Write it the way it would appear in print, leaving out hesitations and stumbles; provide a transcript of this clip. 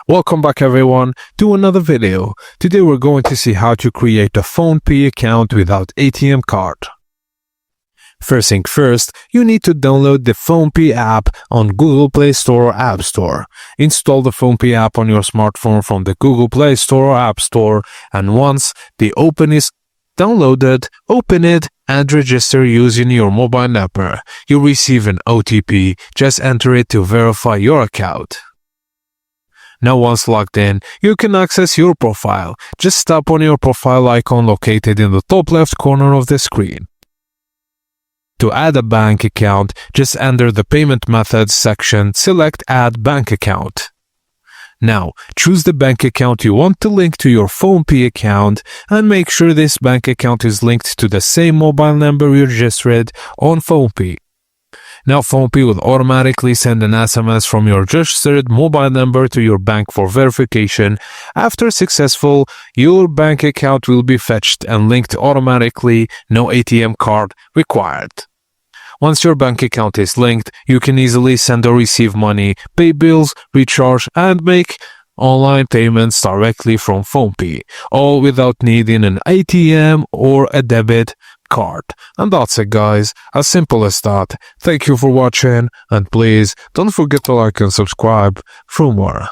Welcome back everyone to another video. Today we're going to see how to create a PhonePe account without ATM card. First thing first, you need to download the PhonePe app on Google Play Store or App Store. Install the PhonePe app on your smartphone from the Google Play Store or App Store, and once the app is downloaded, open it and register using your mobile number. You'll receive an OTP. Just enter it to verify your account. Now once logged in, you can access your profile. Just tap on your profile icon located in the top left corner of the screen. To add a bank account, just enter the Payment Methods section, select Add Bank Account. Now, choose the bank account you want to link to your PhonePe account and make sure this bank account is linked to the same mobile number you registered on PhonePe. Now PhonePe will automatically send an SMS from your registered mobile number to your bank for verification. After successful, your bank account will be fetched and linked automatically, no ATM card required. Once your bank account is linked, you can easily send or receive money, pay bills, recharge, and make online payments directly from PhonePe, all without needing an ATM or a debit card. And that's it guys, as simple as that. Thank you for watching, and please don't forget to like and subscribe for more.